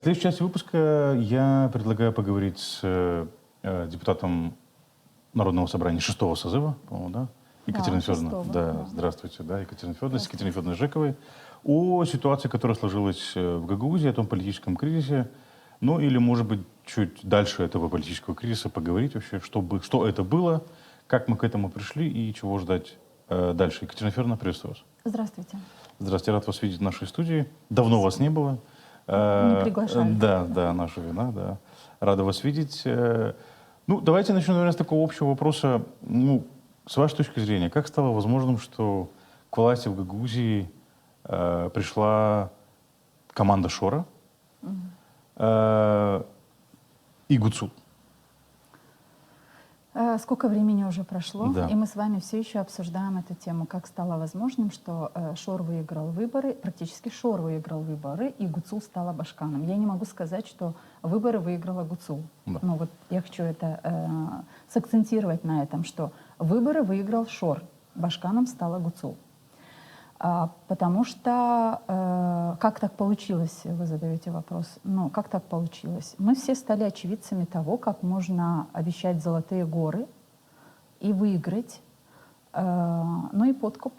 следующей части выпуска я предлагаю поговорить с депутатом Народного собрания 6-го созыва, по-моему, да? Екатериной Федоровной. Да, здравствуйте, да, Екатерина Федоровна, с Екатериной Федоровной Жековой. О ситуации, которая сложилась в Гагаузии, о том политическом кризисе. Ну или, может быть, чуть дальше этого политического кризиса поговорить вообще, что это было, как мы к этому пришли и чего ждать дальше. Екатерина Федоровна, приветствую вас. Здравствуйте. Здравствуйте, рад вас видеть в нашей студии. Давно вас не было. Не приглашали. Да, наша вина, да. Рада вас видеть. Ну, давайте начнем, наверное, с такого общего вопроса. Ну, с вашей точки зрения, как стало возможным, что к власти в Гагаузии пришла команда Шора и ГУЦУ? Сколько времени уже прошло, Да. и мы с вами все еще обсуждаем эту тему, как стало возможным, что Шор выиграл выборы, практически Шор выиграл выборы, и ГУЦУЛ стала Башканом. Я не могу сказать, что выборы выиграла ГУЦУЛ. Да. Но вот я хочу это сакцентировать на этом, что выборы выиграл Шор, Башканом стала ГУЦУЛ. Потому что, как так получилось, вы задаете вопрос, ну, как так получилось? Мы все стали очевидцами того, как можно обещать золотые горы и выиграть, ну и подкуп.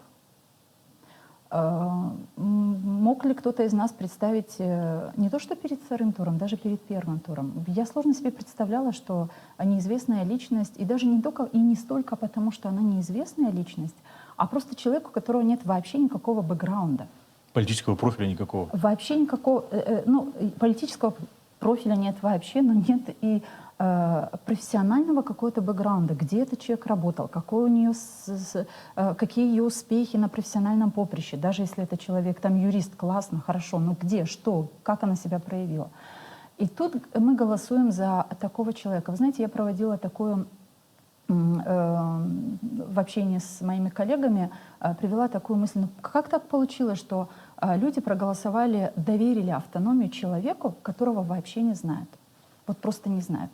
Мог ли кто-то из нас представить, не то что перед вторым туром, даже перед первым туром? Я сложно себе представляла, что неизвестная личность, и даже не только и не столько потому, что она неизвестная личность, а просто человек, у которого нет вообще никакого бэкграунда. Политического профиля никакого? Вообще никакого, ну, политического профиля нет вообще, но нет и профессионального какого-то бэкграунда, где этот человек работал, какой у нее, какие ее успехи на профессиональном поприще, даже если это человек, там, юрист, классно, хорошо, но где, что, как она себя проявила. И тут мы голосуем за такого человека. Вы знаете, я проводила такую в общении с моими коллегами, привела такую мысль, ну как так получилось, что люди проголосовали, доверили автономию человеку, которого вообще не знают, вот просто не знают.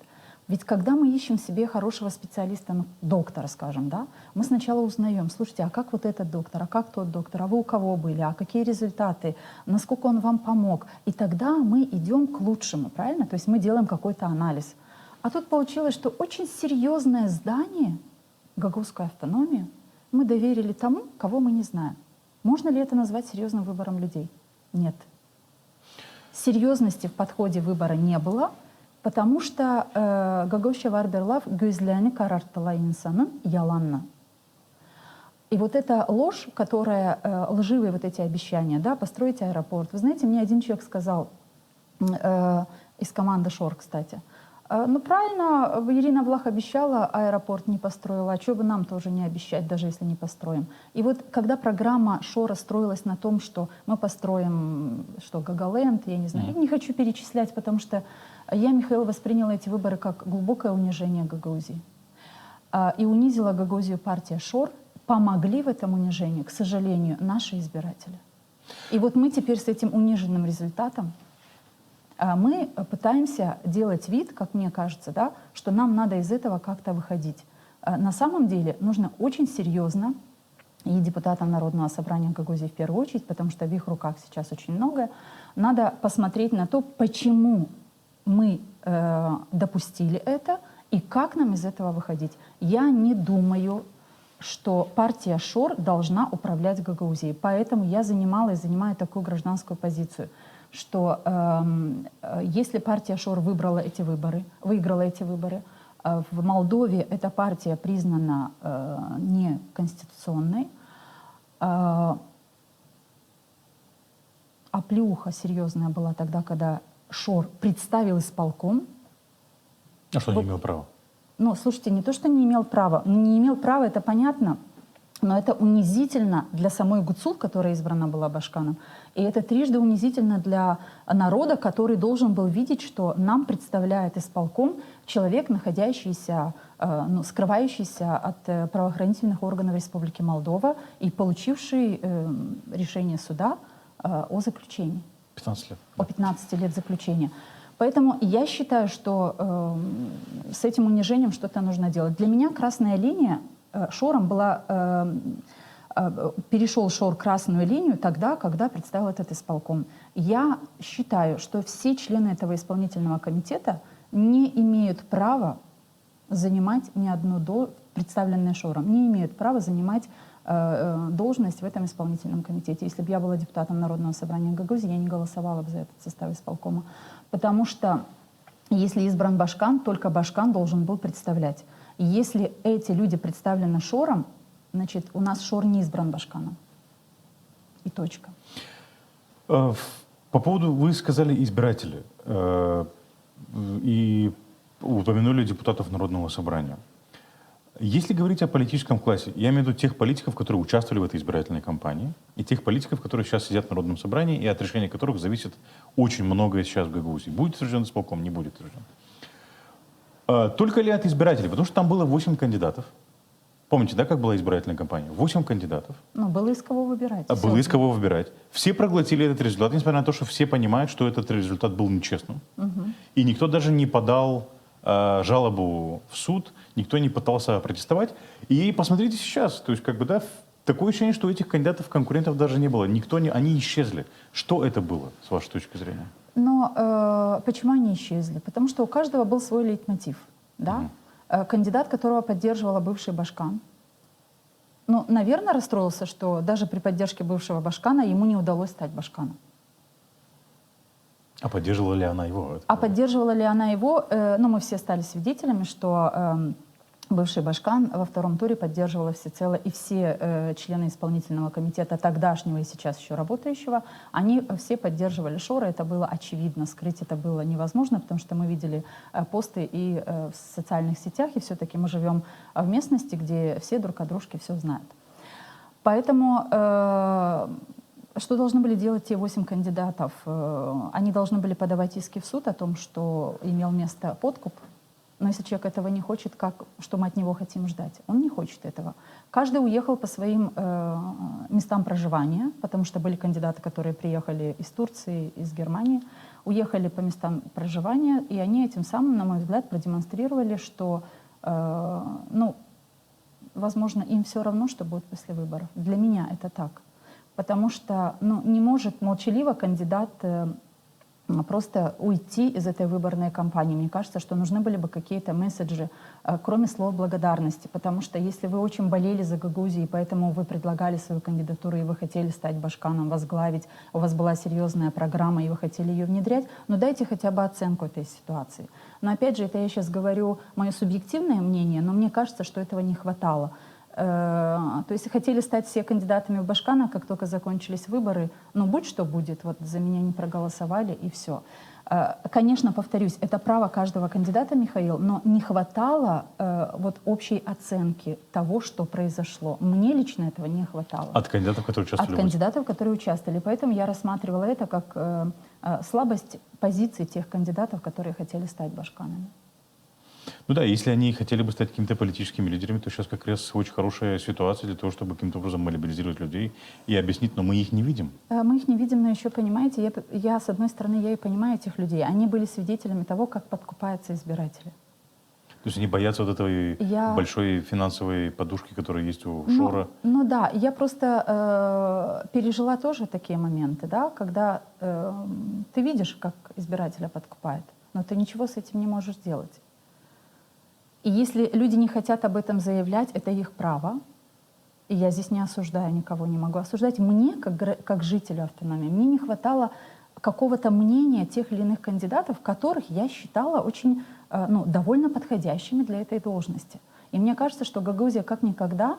Ведь когда мы ищем себе хорошего специалиста, ну, доктора, скажем, да, мы сначала узнаем, слушайте, а как вот этот доктор, а как тот доктор, а вы у кого были, а какие результаты, насколько он вам помог, и тогда мы идем к лучшему, правильно? То есть мы делаем какой-то анализ. А тут получилось, что очень серьезное здание, Гагаузскую автономию, мы доверили тому, кого мы не знаем. Можно ли это назвать серьезным выбором людей? Нет. Серьезности в подходе выбора не было, потому что Гагаузча вардерлав gözlerini kararttılar insanın yalanla. И вот эта ложь, которая, лживые вот эти обещания, да, построить аэропорт. Вы знаете, мне один человек сказал, из команды Шор, кстати, ну правильно, Ирина Влах обещала, аэропорт не построила, а что бы нам тоже не обещать, даже если не построим. И вот когда программа Шора строилась на том, что мы построим, что, Гагаленд, я не знаю, не хочу перечислять, потому что я, Михаил, восприняла эти выборы как глубокое унижение Гагаузии. И унизила Гагаузию партия Шор, помогли в этом унижении, к сожалению, наши избиратели. И вот мы теперь с этим униженным результатом мы пытаемся делать вид, как мне кажется, да, что нам надо из этого как-то выходить. На самом деле нужно очень серьезно, и депутатам Народного собрания Гагаузии в первую очередь, потому что в их руках сейчас очень многое, надо посмотреть на то, почему мы допустили это и как нам из этого выходить. Я не думаю, что партия Шор должна управлять Гагаузией. Поэтому я занимала и занимаю такую гражданскую позицию, что если партия Шор выиграла эти выборы, в Молдове эта партия признана неконституционной, оплеуха серьезная была тогда, когда Шор представил исполком. А что, не имел права? Ну, слушайте, не то, что не имел права. Не имел права, это понятно, но это унизительно для самой ГУЦУЛ, которая избрана была Башканом. И это трижды унизительно для народа, который должен был видеть, что нам представляет исполком человек, находящийся, ну, скрывающийся от правоохранительных органов Республики Молдова и получивший решение суда о заключении. 15 лет. О 15 лет заключения. Поэтому я считаю, что с этим унижением что-то нужно делать. Для меня красная линия Шором была перешел Шор красную линию тогда, когда представил этот исполком. Я считаю, что все члены этого исполнительного комитета не имеют права занимать ни одну представленную Шором, не имеют права занимать должность в этом исполнительном комитете. Если бы я была депутатом Народного собрания Гагаузии, я не голосовала бы за этот состав исполкома. Потому что если избран Башкан, только Башкан должен был представлять. Если эти люди представлены Шором, значит, у нас Шор не избран Башканом. И точка. По поводу, вы сказали, избиратели. И упомянули депутатов Народного собрания. Если говорить о политическом классе, я имею в виду тех политиков, которые участвовали в этой избирательной кампании, и тех политиков, которые сейчас сидят в Народном собрании, и от решения которых зависит очень многое сейчас в Гагаузии. Будет утвержден исполком, не будет утвержден. Только ли от избирателей? Потому что там было 8 кандидатов. Помните, да, как была избирательная кампания? 8 кандидатов. Ну, было из кого выбирать. Было из кого выбирать. Все проглотили этот результат, несмотря на то, что все понимают, что этот результат был нечестным. И никто даже не подал жалобу в суд, никто не пытался протестовать. И посмотрите сейчас, то есть как бы, да, такое ощущение, что у этих кандидатов конкурентов даже не было. Они исчезли. Что это было, с вашей точки зрения? Но почему они исчезли? Потому что у каждого был свой лейтмотив. Да? Кандидат, которого поддерживала бывший Башкан, ну, наверное, расстроился, что даже при поддержке бывшего Башкана ему не удалось стать Башканом. А поддерживала ли она его? Поддерживала ли она его? Ну, мы все стали свидетелями, что бывший Башкан во втором туре поддерживала всецело, и все члены исполнительного комитета тогдашнего и сейчас еще работающего, они все поддерживали Шора. Это было очевидно, скрыть это было невозможно, потому что мы видели посты и в социальных сетях, и все-таки мы живем в местности, где все друг о дружке все знают. Поэтому что должны были делать те 8 кандидатов? Они должны были подавать иски в суд о том, что имел место подкуп. Но если человек этого не хочет, что мы от него хотим ждать? Он не хочет этого. Каждый уехал по своим местам проживания, потому что были кандидаты, которые приехали из Турции, из Германии, уехали по местам проживания, и они этим самым, на мой взгляд, продемонстрировали, что, ну, возможно, им все равно, что будет после выборов. Для меня это так. Потому что, ну, не может молчаливо кандидат просто уйти из этой выборной кампании. Мне кажется, что нужны были бы какие-то месседжи, кроме слов благодарности. Потому что если вы очень болели за Гагаузию, и поэтому вы предлагали свою кандидатуру, и вы хотели стать Башканом, возглавить, у вас была серьезная программа, и вы хотели ее внедрять, ну дайте хотя бы оценку этой ситуации. Но опять же, это я сейчас говорю мое субъективное мнение, но мне кажется, что этого не хватало. То есть хотели стать все кандидатами в Башкана, как только закончились выборы, ну будь что будет, вот за меня не проголосовали и все. Конечно, повторюсь, это право каждого кандидата, Михаил, но не хватало вот общей оценки того, что произошло. Мне лично этого не хватало. От кандидатов, которые участвовали? От кандидатов, которые участвовали. Поэтому я рассматривала это как слабость позиций тех кандидатов, которые хотели стать Башканами. Ну да, если они хотели бы стать какими-то политическими лидерами, то сейчас как раз очень хорошая ситуация для того, чтобы каким-то образом мобилизировать людей и объяснить, но мы их не видим. Мы их не видим, но еще, понимаете, я с одной стороны, я и понимаю этих людей. Они были свидетелями того, как подкупаются избиратели. То есть они боятся вот этой большой финансовой подушки, которая есть у Шора? Ну да, я просто пережила тоже такие моменты, да, когда ты видишь, как избирателя подкупает, но ты ничего с этим не можешь сделать. И если люди не хотят об этом заявлять, это их право. И я здесь не осуждаю, никого не могу осуждать. Мне, как жителю автономии, мне не хватало какого-то мнения тех или иных кандидатов, которых я считала очень, ну, довольно подходящими для этой должности. И мне кажется, что Гагаузия как никогда,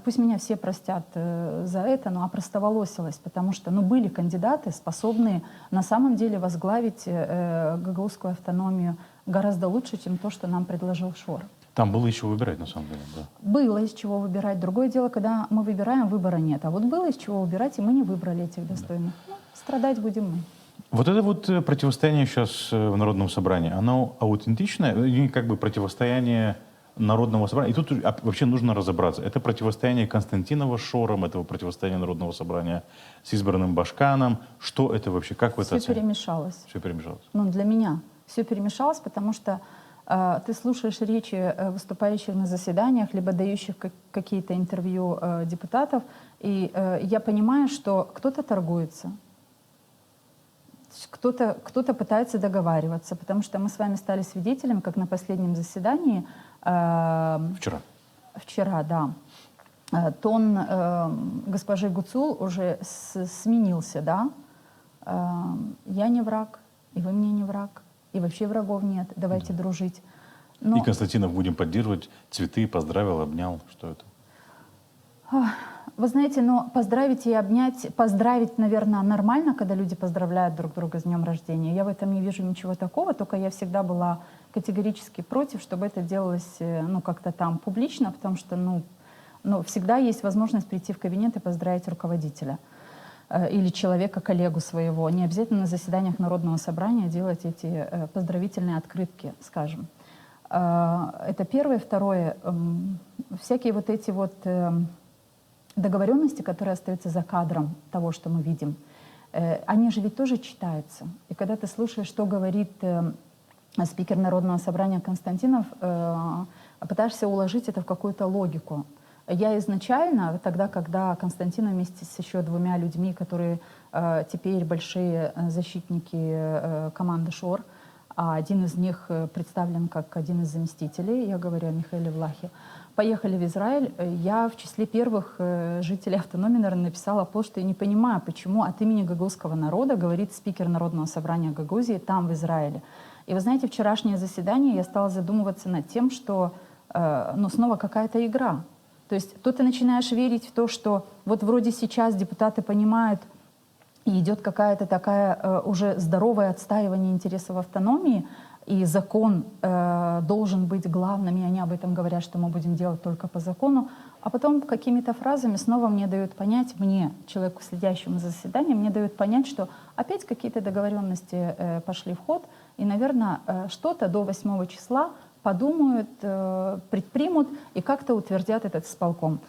пусть меня все простят за это, но опростоволосилась, потому что, ну, были кандидаты, способные на самом деле возглавить гагаузскую автономию гораздо лучше, чем то, что нам предложил Шор. Там было из чего выбирать, на самом деле, да. Было из чего выбирать. Другое дело, когда мы выбираем, выбора нет. А вот было из чего выбирать, и мы не выбрали этих достойных. Да. Ну, страдать будем мы. Вот это вот противостояние сейчас в Народном собрании, оно аутентичное? Как бы противостояние Народного собрания. И тут вообще нужно разобраться. Это противостояние Константинова с Шором, это противостояние Народного собрания с избранным Башканом. Что это вообще? Как вы это оцениваете? Все перемешалось. Все перемешалось. Ну, для меня все перемешалось, потому что ты слушаешь речи выступающих на заседаниях, либо дающих какие-то интервью депутатов, и я понимаю, что кто-то торгуется, кто-то пытается договариваться, потому что мы с вами стали свидетелями, как на последнем заседании... Вчера, да. Тон госпожи Гуцул уже сменился, да. Я не враг, и вы мне не враг, и вообще врагов нет, давайте дружить. Но... И Константинов будем поддерживать, цветы, поздравил, обнял, что это? Вы знаете, но поздравить и обнять, поздравить, наверное, нормально, когда люди поздравляют друг друга с днем рождения. Я в этом не вижу ничего такого, только я всегда была категорически против, чтобы это делалось, ну, как-то там публично, потому что, ну, всегда есть возможность прийти в кабинет и поздравить руководителя или человека, коллегу своего. Не обязательно на заседаниях Народного собрания делать эти поздравительные открытки, скажем. Это первое. Второе. Всякие вот эти вот договоренности, которые остаются за кадром того, что мы видим, они же ведь тоже читаются. И когда ты слушаешь, что говорит спикер Народного собрания Константинов, пытаешься уложить это в какую-то логику. Я изначально, тогда, когда Константин вместе с еще двумя людьми, которые теперь большие защитники команды ШОР, а один из них представлен как один из заместителей, я говорю о Михаиле Влахе, поехали в Израиль, я в числе первых жителей автономии, наверное, написала пост, что я не понимаю, почему от имени гагаузского народа говорит спикер Народного собрания Гагаузии там, в Израиле. И вы знаете, вчерашнее заседание я стала задумываться над тем, что ну, снова какая-то игра. То есть то ты начинаешь верить в то, что вот вроде сейчас депутаты понимают, и идет какая-то такая уже здоровое отстаивание интересов автономии, и закон должен быть главным, и они об этом говорят, что мы будем делать только по закону, а потом какими-то фразами снова мне дают понять, мне, человеку, следящему за заседанием, мне дают понять, что опять какие-то договоренности пошли в ход, и, наверное, что-то до 8 числа подумают, предпримут и как-то утвердят этот исполком.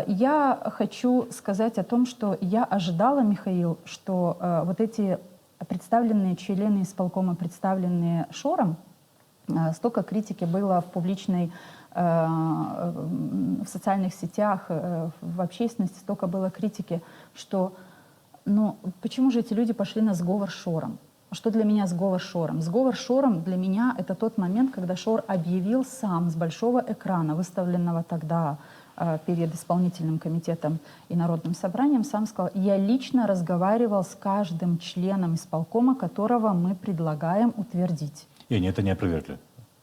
Я хочу сказать о том, что я ожидала, Михаил, что вот эти представленные члены исполкома, представленные ШОРом, столько критики было в публичной, в социальных сетях, в общественности, столько было критики, что ну, почему же эти люди пошли на сговор с ШОРом? Что для меня сговор с ШОРом? Сговор с ШОРом для меня это тот момент, когда ШОР объявил сам с большого экрана, выставленного тогда перед исполнительным комитетом и Народным собранием, сам сказал, я лично разговаривал с каждым членом исполкома, которого мы предлагаем утвердить. И они это не опровергли?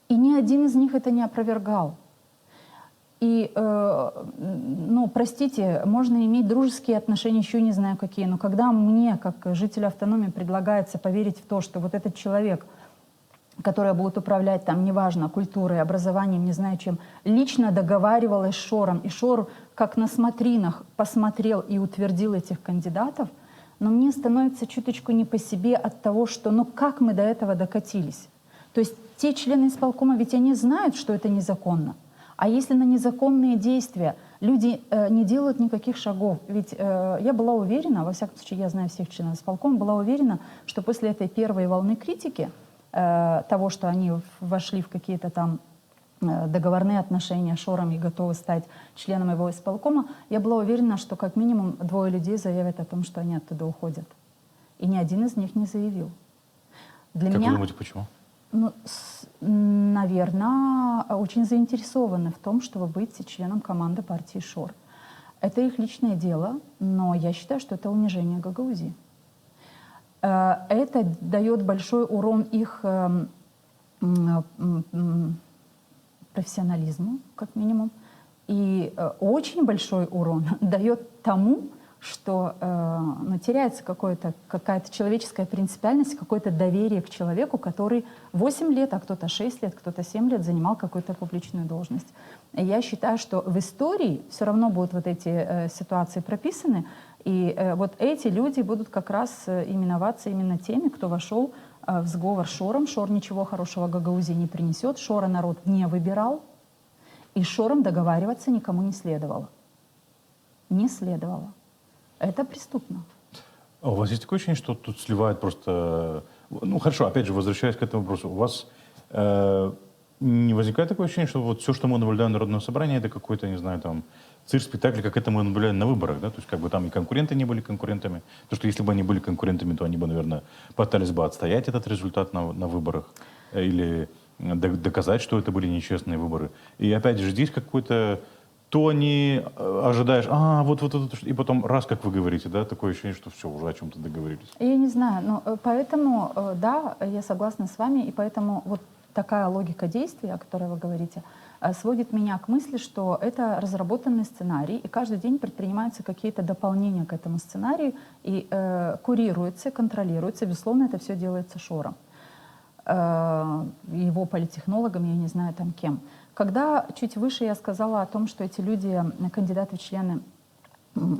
И ни один из них это не опровергал. И, ну, простите, можно иметь дружеские отношения, еще не знаю какие, но когда мне, как жителю автономии, предлагается поверить в то, что вот этот человек, который будет управлять там, неважно, культурой, образованием, не знаю чем, лично договаривалась с ШОРом, и ШОР, как на смотринах, посмотрел и утвердил этих кандидатов, но мне становится чуточку не по себе от того, что, ну, как мы до этого докатились. То есть те члены исполкома, ведь они знают, что это незаконно. А если на незаконные действия люди не делают никаких шагов? Ведь я была уверена, во всяком случае, я знаю всех членов исполкома, была уверена, что после этой первой волны критики, того, что они вошли в какие-то там договорные отношения с ШОРом и готовы стать членом его исполкома, я была уверена, что как минимум 2 людей заявят о том, что они оттуда уходят. И ни один из них не заявил. Для как меня, вы думаете, почему? Ну, наверное, очень заинтересованы в том, чтобы быть членом команды партии ШОР. Это их личное дело, но я считаю, что это унижение Гагаузии. Это дает большой урон их профессионализму, как минимум, и очень большой урон дает тому, что ну, теряется какая-то человеческая принципиальность, какое-то доверие к человеку, который 8 лет, а кто-то 6 лет, кто-то 7 лет занимал какую-то публичную должность. И я считаю, что в истории все равно будут вот эти ситуации прописаны, и вот эти люди будут как раз именоваться именно теми, кто вошел в сговор с ШОРом. ШОР ничего хорошего Гагаузии не принесет, ШОРа народ не выбирал, и с ШОРом договариваться никому не следовало. Не следовало. Это преступно. А у вас есть такое ощущение, что тут сливают просто... Ну, хорошо, опять же, возвращаясь к этому вопросу. У вас Не возникает такое ощущение, что вот все, что мы наблюдаем на Народном собрании, это какой-то, не знаю, там, цирк, спектакль, как это мы наблюдаем на выборах, да? То есть как бы там и конкуренты не были конкурентами. То, что если бы они были конкурентами, то они бы, наверное, пытались бы отстоять этот результат на выборах или доказать, что это были нечестные выборы. И опять же, здесь какой-то то не ожидаешь, и потом раз, как вы говорите, да, такое ощущение, что все, уже о чем-то договорились. Я не знаю, но поэтому, да, я согласна с вами, и поэтому вот такая логика действия, о которой вы говорите, сводит меня к мысли, что это разработанный сценарий, и каждый день предпринимаются какие-то дополнения к этому сценарию, и курируется, контролируется, безусловно, это все делается Шором, его политтехнологом, я не знаю там кем. Когда чуть выше я сказала о том, что эти люди, кандидаты в члены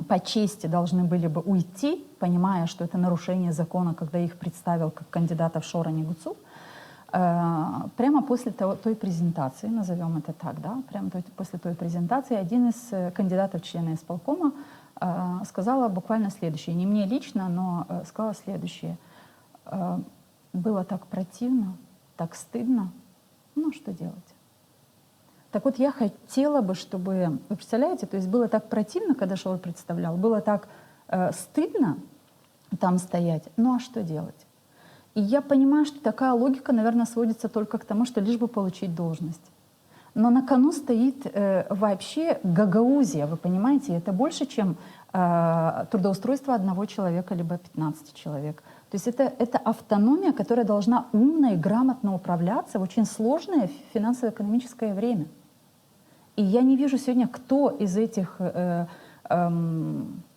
по чести должны были бы уйти, понимая, что это нарушение закона, когда их представил как кандидатов Шора Негуцу, прямо после той презентации, назовем это так, да, прямо после той презентации, один из кандидатов в члены исполкома сказала буквально следующее, не мне лично, но сказала следующее. Было так противно, так стыдно, ну что делать? Так вот, я хотела бы, чтобы... Вы представляете, то есть было так противно, когда Шор представлял, было так стыдно там стоять, ну а что делать? И я понимаю, что такая логика, наверное, сводится только к тому, что лишь бы получить должность. Но на кону стоит вообще гагаузия, вы понимаете? Это больше, чем трудоустройство одного человека, либо 15 человек. То есть это автономия, которая должна умно и грамотно управляться в очень сложное финансово-экономическое время. И я не вижу сегодня, кто из этих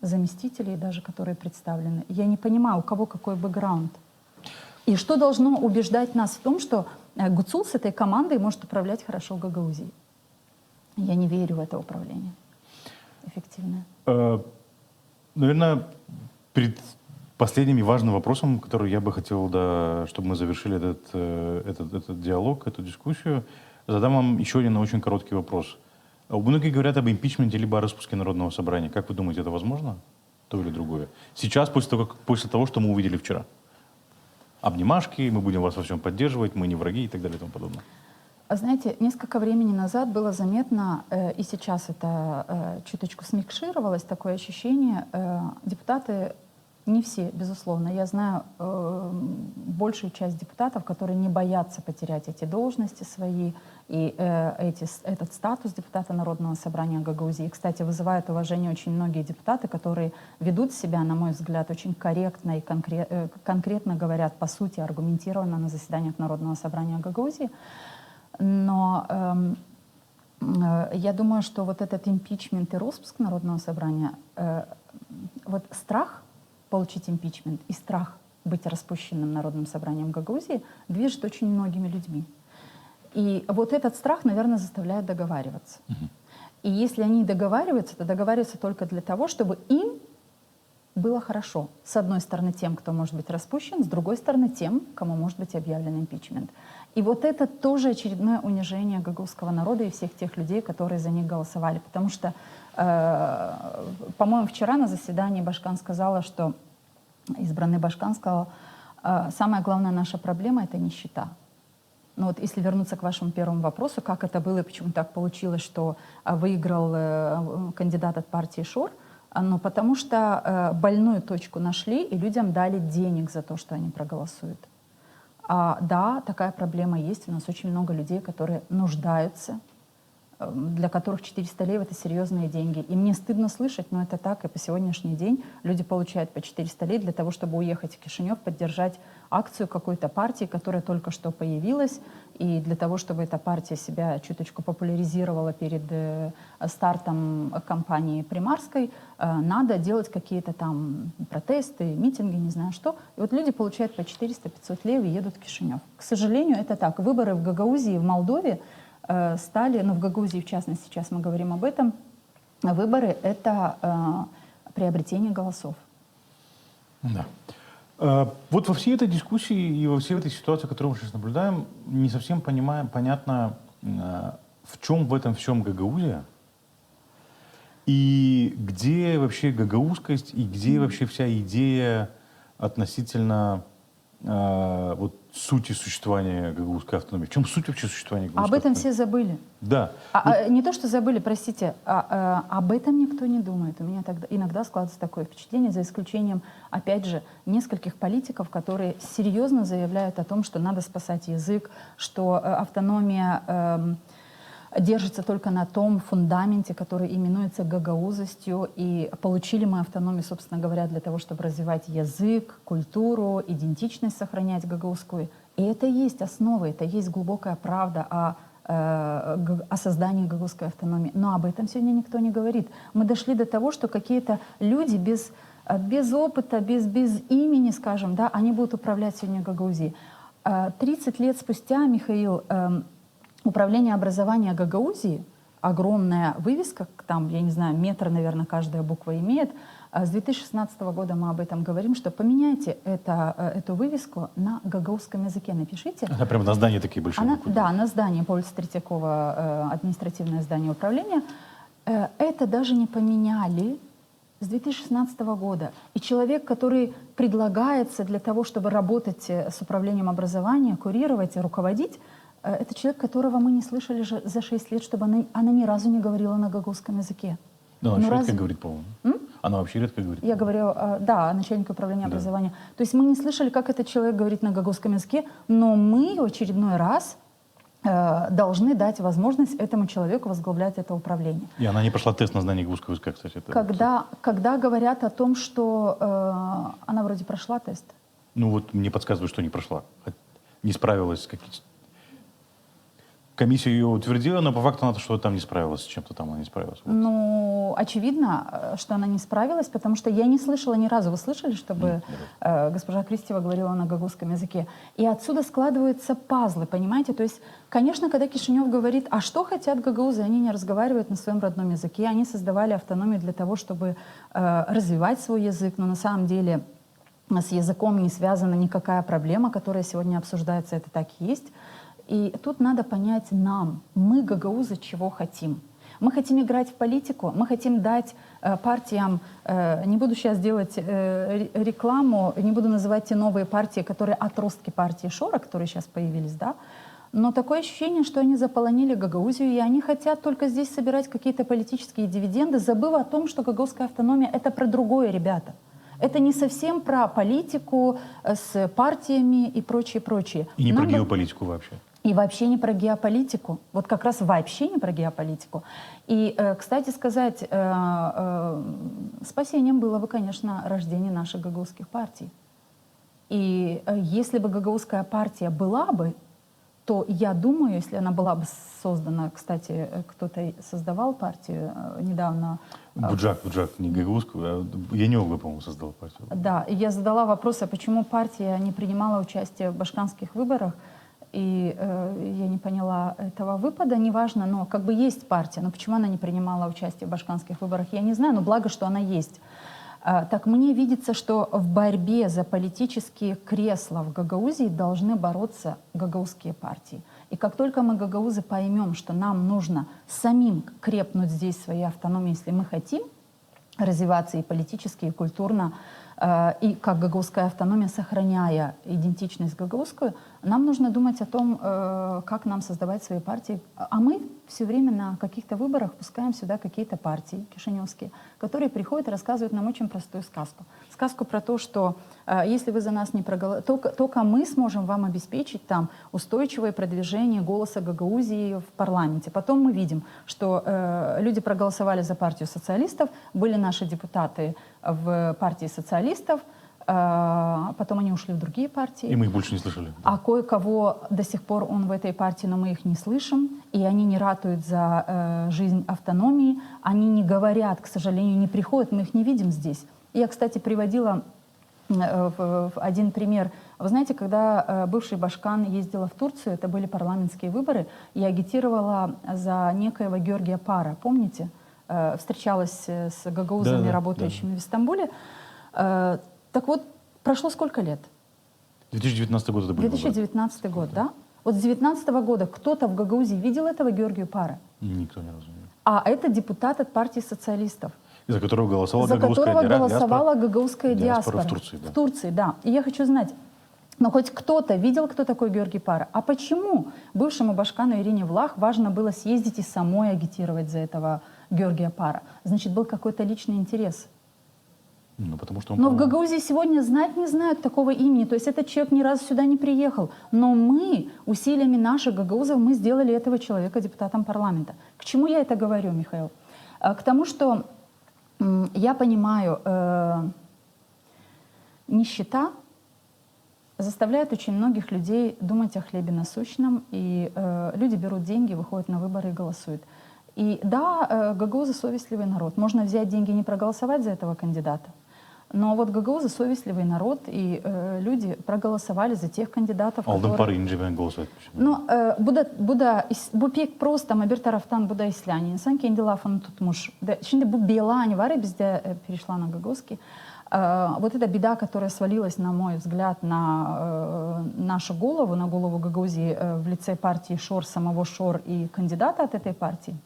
заместителей, даже которые представлены, я не понимаю, у кого какой бэкграунд. И что должно убеждать нас в том, что Гуцул с этой командой может управлять хорошо Гагаузией? Я не верю в это управление эффективное. Наверное, перед последним и важным вопросом, который я бы хотел, да, чтобы мы завершили этот диалог, эту дискуссию, задам вам еще один очень короткий вопрос. Многие говорят об импичменте либо о распуске Народного собрания. Как вы думаете, это возможно? То или другое? Сейчас, после того, что мы увидели вчера. Обнимашки, мы будем вас во всем поддерживать, мы не враги и так далее и тому подобное. Знаете, несколько времени назад было заметно, и сейчас это чуточку смикшировалось, такое ощущение, депутаты, не все, безусловно, я знаю большую часть депутатов, которые не боятся потерять эти должности свои и этот статус депутата Народного собрания Гагаузии. И, кстати, вызывают уважение очень многие депутаты, которые ведут себя, на мой взгляд, очень корректно и конкретно говорят, по сути, аргументированно на заседаниях Народного собрания Гагаузии. Но я думаю, что вот этот импичмент и распуск Народного собрания, вот страх получить импичмент и страх быть распущенным Народным собранием Гагаузии движет очень многими людьми. И вот этот страх, наверное, заставляет договариваться. И если они договариваются, то договариваются только для того, чтобы им было хорошо. С одной стороны тем, кто может быть распущен, с другой стороны тем, кому может быть объявлен импичмент. И вот это тоже очередное унижение гагаузского народа и всех тех людей, которые за них голосовали. Потому что, по-моему, вчера на заседании Башкан сказала, что избранный Башкан сказал, самая главная наша проблема — это нищета. Но вот если вернуться к вашему первому вопросу, как это было и почему так получилось, что выиграл кандидат от партии Шор, ну, потому что больную точку нашли, и людям дали денег за то, что они проголосуют. Да, такая проблема есть. У нас очень много людей, которые нуждаются, для которых 400 лев — это серьезные деньги. И мне стыдно слышать, но это так. И по сегодняшний день люди получают по 400 лев для того, чтобы уехать в Кишинев, поддержать акцию какой-то партии, которая только что появилась. И для того, чтобы эта партия себя чуточку популяризировала перед стартом кампании примарской, надо делать какие-то там протесты, митинги, не знаю что. И вот люди получают по 400-500 лев и едут в Кишинев. К сожалению, это так. Выборы в Гагаузии, в Молдове стали, ну в Гагаузии в частности, сейчас мы говорим об этом, выборы — это приобретение голосов. Да. Вот во всей этой дискуссии и во всей этой ситуации, которую мы сейчас наблюдаем, не совсем понятно, в чем в этом всем Гагаузия, и где вообще гагаузскость, и где вообще вся идея относительно вот сути существования гагаузской автономии? В чем суть вообще существования гагаузской Об этом автономии? все забыли. Да. Не то, что забыли, простите, об этом никто не думает. У меня тогда иногда складывается такое впечатление, за исключением, опять же, нескольких политиков, которые серьезно заявляют о том, что надо спасать язык, что автономия держится только на том фундаменте, который именуется гагаузостью, и получили мы автономию, собственно говоря, для того, чтобы развивать язык, культуру, идентичность сохранять гагаузскую. И это и есть основа, это и есть глубокая правда о создании гагаузской автономии. Но об этом сегодня никто не говорит. Мы дошли до того, что какие-то люди без опыта, без имени, скажем, да, они будут управлять сегодня Гагаузией. 30 лет спустя, Михаил, Управление образования Гагаузии, огромная вывеска, там, я не знаю, метр, наверное, каждая буква имеет. С 2016 года мы об этом говорим, что поменяйте эту вывеску на гагаузском языке, напишите. Она прямо на здании такие большие буквы. Да, на здании по улице Третьякова, административное здание управления. Это даже не поменяли с 2016 года. И человек, который предлагается для того, чтобы работать с управлением образования, курировать и руководить, это человек, которого мы не слышали за 6 лет, чтобы она ни разу не говорила на гагаузском языке. Да, она вообще редко говорит, по-моему. Она вообще редко говорит. Я говорю, да, начальнику управления образования. То есть мы не слышали, как этот человек говорит на гагаузском языке, но мы в очередной раз должны дать возможность этому человеку возглавлять это управление. И она не прошла тест на знание гагаузского языка, кстати. Когда говорят о том, что она вроде прошла тест. Ну вот мне подсказывают, что не прошла. Не справилась с какими-то... Комиссия ее утвердила, но по факту она что-то там не справилась, с чем-то там она не справилась. Вот. Ну, очевидно, что она не справилась, потому что я не слышала ни разу. Вы слышали, чтобы госпожа Кристева говорила на гагаузском языке? И отсюда складываются пазлы, понимаете? То есть, конечно, когда Кишинев говорит, а что хотят гагаузы, они не разговаривают на своем родном языке, они создавали автономию для того, чтобы развивать свой язык, но на самом деле с языком не связана никакая проблема, которая сегодня обсуждается, это так и есть. И тут надо понять нам, мы, гагаузы, чего хотим. Мы хотим играть в политику, мы хотим дать партиям, не буду сейчас делать рекламу, не буду называть те новые партии, которые отростки партии Шора, которые сейчас появились, да, но такое ощущение, что они заполонили Гагаузию, и они хотят только здесь собирать какие-то политические дивиденды, забыв о том, что гагаузская автономия — это про другое, ребята. Это не совсем про политику с партиями и прочее, прочее. И не про геополитику вообще. И вообще не про геополитику. Вот как раз вообще не про геополитику. И, кстати сказать, спасением было бы, конечно, рождение наших гагаузских партий. И если бы гагаузская партия была бы, то я думаю, если она была бы создана, кстати, кто-то создавал партию недавно. Буджак, не гагаузскую, а Янёлга, по-моему, создал партию. Да, и я задала вопрос, а почему партия не принимала участие в башканских выборах, и я не поняла этого выпада, неважно, но как бы есть партия, но почему она не принимала участие в башканских выборах, я не знаю, но благо, что она есть. Так мне видится, что в борьбе за политические кресла в Гагаузии должны бороться гагаузские партии. И как только мы, гагаузы, поймем, что нам нужно самим крепнуть здесь своей автономией, если мы хотим развиваться и политически, и культурно, и как гагаузская автономия, сохраняя идентичность гагаузскую, нам нужно думать о том, как нам создавать свои партии. А мы все время на каких-то выборах пускаем сюда какие-то партии кишиневские, которые приходят и рассказывают нам очень простую сказку. Сказку про то, что если вы за нас не проголосуете, только мы сможем вам обеспечить там устойчивое продвижение голоса Гагаузии в парламенте. Потом мы видим, что люди проголосовали за партию социалистов, были наши депутаты в партии социалистов, потом они ушли в другие партии. И мы их больше не слышали. А кое-кого до сих пор он в этой партии, но мы их не слышим, и они не ратуют за жизнь автономии, они не говорят, к сожалению, не приходят, мы их не видим здесь. Я, кстати, приводила один пример. Вы знаете, когда бывший Башкан ездила в Турцию, это были парламентские выборы, я агитировала за некоего Георгия Пара, помните? Встречалась с гагаузами, работающими в Стамбуле. Так вот, прошло сколько лет? 2019 год это был. 2019 год, да? Вот с 2019 года кто-то в Гагаузии видел этого Георгия Пара? Никто ни разу не видел. А это депутат от партии социалистов. За которого голосовала гагаузская диаспора в Турции. Да. В Турции, да. И я хочу знать, Но хоть кто-то видел, кто такой Георгий Пара. А почему бывшему Башкану Ирине Влах важно было съездить и самой агитировать за этого Георгия Пара? Значит, был какой-то личный интерес. Ну, потому что Но в Гагаузии сегодня знать не знают такого имени. То есть этот человек ни разу сюда не приехал. Но мы, усилиями наших гагаузов, мы сделали этого человека депутатом парламента. К чему я это говорю, Михаил? К тому, что я понимаю, нищета заставляет очень многих людей думать о хлебе насущном. И люди берут деньги, выходят на выборы и голосуют. И да, гагаузы совестливый народ. Можно взять деньги и не проголосовать за этого кандидата. Но вот гагаузы совестливый народ, и люди проголосовали за тех кандидатов, которые... Ну, бупек просто, мабир тарафтан буда исляне. Инсан кенди лафан тутмуш. Şimdi bu белань вары, безде перешла на гагаузский. Вот эта беда, которая свалилась, на мой взгляд, на нашу голову, на голову Гагаузии в лице партии ШОР, самого ШОР и кандидата от этой партии,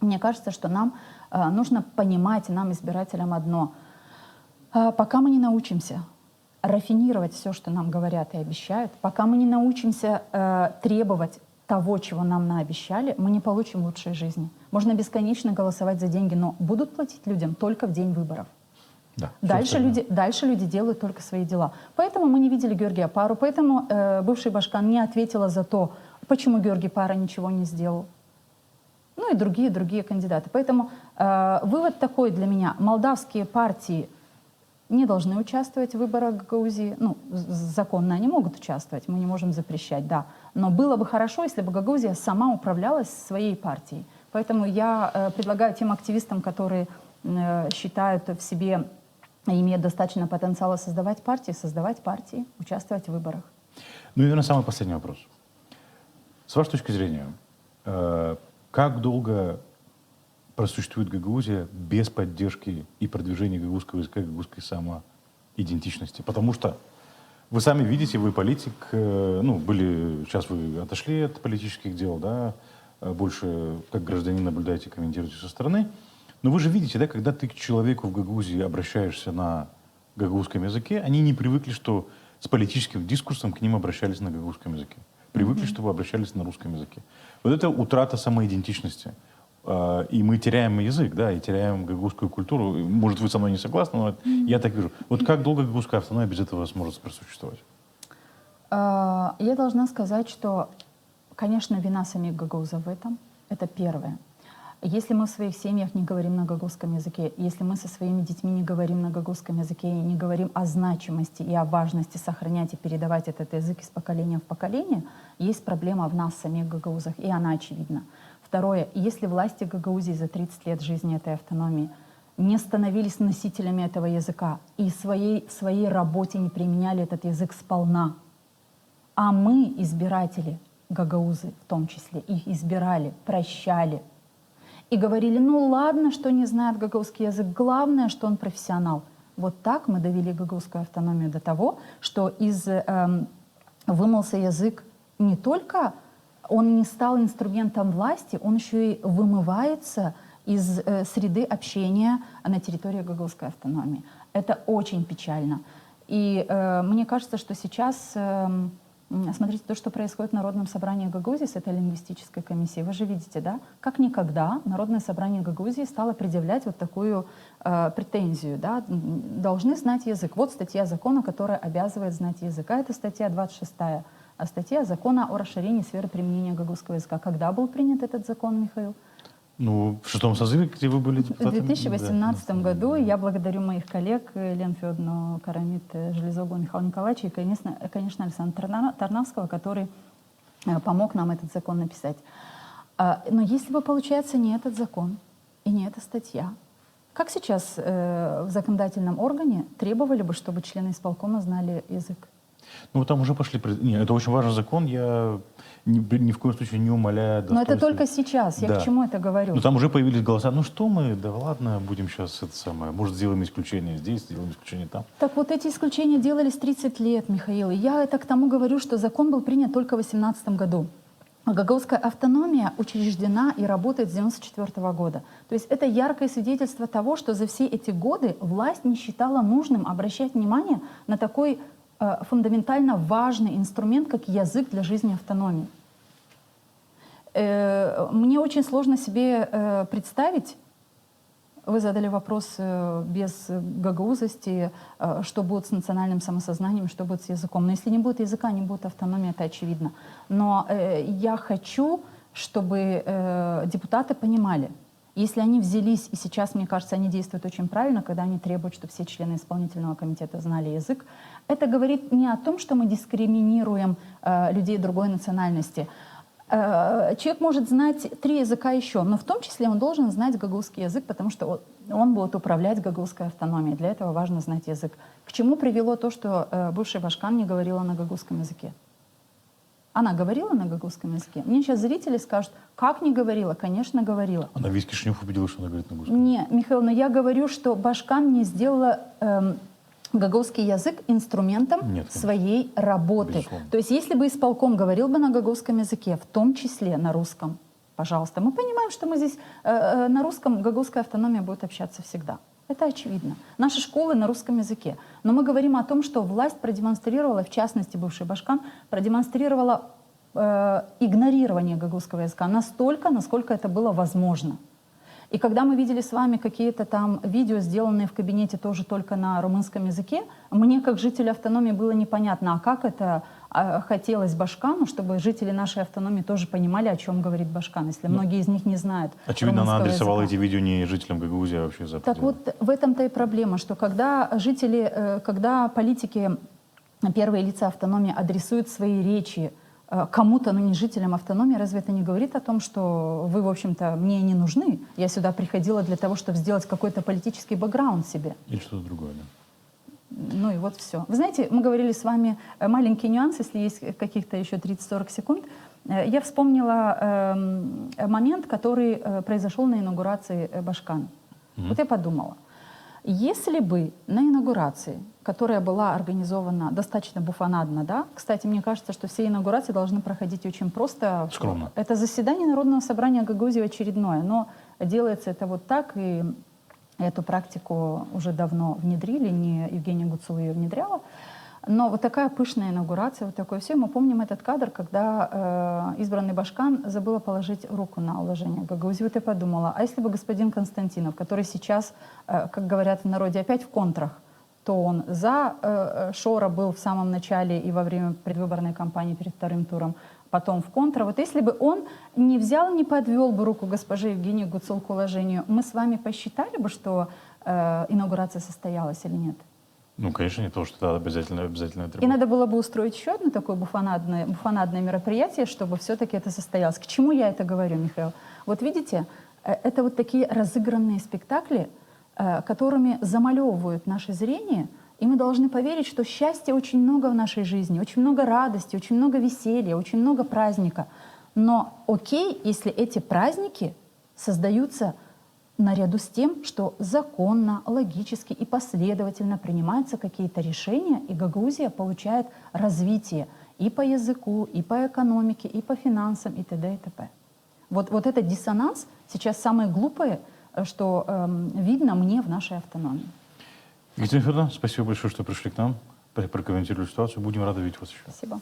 мне кажется, что нам нужно понимать, нам, избирателям, одно. Пока мы не научимся рафинировать все, что нам говорят и обещают, пока мы не научимся требовать того, чего нам наобещали, мы не получим лучшей жизни. Можно бесконечно голосовать за деньги, но будут платить людям только в день выборов. Да, дальше люди делают только свои дела. Поэтому мы не видели Георгия Пару, поэтому бывший Башкан не ответила за то, почему Георгий Пара ничего не сделал. Ну и другие кандидаты. Поэтому вывод такой для меня. Молдавские партии не должны участвовать в выборах Гагаузии. Ну, законно они могут участвовать, мы не можем запрещать, да. Но было бы хорошо, если бы Гагаузия сама управлялась своей партией. Поэтому я предлагаю тем активистам, которые считают в себе, имеют достаточно потенциала создавать партии, участвовать в выборах. Ну и, наверное, самый последний вопрос. С вашей точки зрения, как долго просуществует Гагаузия без поддержки и продвижения гагаузского языка, гагаузской самоидентичности? Потому что вы сами видите, вы политик, ну, сейчас вы отошли от политических дел, да, больше как гражданин наблюдаете, комментируете со стороны. Но вы же видите, да, когда ты к человеку в Гагаузии обращаешься на гагаузском языке, они не привыкли, что с политическим дискурсом к ним обращались на гагаузском языке. Привыкли, чтобы обращались на русском языке. Вот это утрата самоидентичности. И мы теряем язык, да, и теряем гагаузскую культуру. Может, вы со мной не согласны, но я так вижу. Вот как долго гагаузская автономия без этого сможет просуществовать? Я должна сказать, что, конечно, вина самих гагаузов в этом. Это первое. Если мы в своих семьях не говорим на гагаузском языке, если мы со своими детьми не говорим на гагаузском языке и не говорим о значимости и о важности сохранять и передавать этот язык из поколения в поколение, есть проблема в нас, самих гагаузах, и она очевидна. Второе, если власти Гагаузии за 30 лет жизни этой автономии не становились носителями этого языка и в своей работе не применяли этот язык сполна, а мы, избиратели, гагаузы в том числе, их избирали, прощали, и говорили, ну ладно, что не знает гагаузский язык, главное, что он профессионал. Вот так мы довели гагаузскую автономию до того, что вымылся язык не только, он не стал инструментом власти, он еще и вымывается из среды общения на территории гагаузской автономии. Это очень печально. И мне кажется, что сейчас... Смотрите, то, что происходит в Народном собрании Гагаузии с этой лингвистической комиссией, вы же видите, да, как никогда Народное собрание Гагаузии стало предъявлять вот такую претензию, да, должны знать язык. Вот статья закона, которая обязывает знать язык, а это статья 26, статья закона о расширении сферы применения гагаузского языка. Когда был принят этот закон, Михаил? Ну, в 6-м созыве, где вы были депутатом? В 2018 году. Я благодарю моих коллег Елену Федоровну Карамит, Железогу Михаила Николаевича и, конечно, Александра Тарнавского, который помог нам этот закон написать. Но если бы, получается, не этот закон и не эта статья, как сейчас в законодательном органе требовали бы, чтобы члены исполкома знали язык? Ну, там уже пошли... Нет, это очень важный закон, я ни в коем случае не умаляю достоинства. Но это только сейчас, я к чему это говорю? Но там уже появились голоса, ну что мы, да ладно, будем сейчас это самое, может, сделаем исключение здесь, сделаем исключение там. Так вот эти исключения делались 30 лет, Михаил. И я это к тому говорю, что закон был принят только в 2018 году. Гагаузская автономия учреждена и работает с 1994 года. То есть это яркое свидетельство того, что за все эти годы власть не считала нужным обращать внимание на такой фундаментально важный инструмент, как язык для жизни автономии. Мне очень сложно себе представить, вы задали вопрос без гагаузости, что будет с национальным самосознанием, что будет с языком. Но если не будет языка, не будет автономии, это очевидно. Но я хочу, чтобы депутаты понимали, если они взялись, и сейчас, мне кажется, они действуют очень правильно, когда они требуют, чтобы все члены исполнительного комитета знали язык, это говорит не о том, что мы дискриминируем людей другой национальности. Человек может знать 3 языка еще, но в том числе он должен знать гагаузский язык, потому что он будет управлять гагаузской автономией. Для этого важно знать язык. К чему привело то, что бывший Башкан не говорила на гагаузском языке? Она говорила на гагаузском языке? Мне сейчас зрители скажут, как не говорила? Конечно, говорила. Она весь Кишинев убедила, что она говорит на гагаузском. Не, Михаил, но я говорю, что Башкан не сделала гагаузский язык инструментом своей работы. Безусловно. То есть если бы исполком говорил бы на гагаузском языке, в том числе на русском, пожалуйста, мы понимаем, что мы здесь на русском гагаузская автономия будет общаться всегда. Это очевидно. Наши школы на русском языке. Но мы говорим о том, что власть продемонстрировала, в частности бывший Башкан, продемонстрировала игнорирование гагаузского языка настолько, насколько это было возможно. И когда мы видели с вами какие-то там видео, сделанные в кабинете тоже только на румынском языке, мне, как жителю автономии, было непонятно, а как это хотелось Башкану, чтобы жители нашей автономии тоже понимали, о чем говорит Башкан, если многие из них не знают очевидно, она адресовала языка. эти видео не жителям Гагаузии, а вообще за Так вот, в этом-то и проблема, что когда жители, когда политики, первые лица автономии адресуют свои речи кому-то, но не жителям автономии, разве это не говорит о том, что вы, в общем-то, мне не нужны? Я сюда приходила для того, чтобы сделать какой-то политический бэкграунд себе. Или что-то другое, да. Ну и вот все. Вы знаете, мы говорили с вами маленький нюанс, если есть каких-то еще 30-40 секунд. Я вспомнила момент, который произошел на инаугурации Башкана. Вот я подумала, если бы на инаугурации, которая была организована достаточно буфонадно, да, кстати, мне кажется, что все инаугурации должны проходить очень просто. Скромно. Это заседание Народного собрания Гагаузии очередное, но делается это вот так, и эту практику уже давно внедрили, не Евгения Гуцул ее внедряла. Но вот такая пышная инаугурация, вот такое все. Мы помним этот кадр, когда избранный Башкан забыла положить руку на уложение Гагаузии. Вот я подумала, а если бы господин Константинов, который сейчас, как говорят в народе, опять в контрах, то он за Шора был в самом начале и во время предвыборной кампании перед вторым туром, потом в контра. Вот если бы он не взял, не подвел бы руку госпожи Евгении Гуцул к уложению, мы с вами посчитали бы, что инаугурация состоялась или нет? Ну, конечно, не то, что это обязательно И надо было бы устроить еще одно такое буфонадное мероприятие, чтобы все-таки это состоялось. К чему я это говорю, Михаил? Вот видите, это вот такие разыгранные спектакли, которыми замалевывают наше зрение, и мы должны поверить, что счастья очень много в нашей жизни, очень много радости, очень много веселья, очень много праздника. Но окей, если эти праздники создаются наряду с тем, что законно, логически и последовательно принимаются какие-то решения, и Гагаузия получает развитие и по языку, и по экономике, и по финансам, и т.д. и т.п. Вот этот диссонанс сейчас самое глупое, что видно мне в нашей автономии. Екатерина Федоровна, спасибо большое, что пришли к нам, прокомментировали ситуацию. Будем рады видеть вас еще. Спасибо.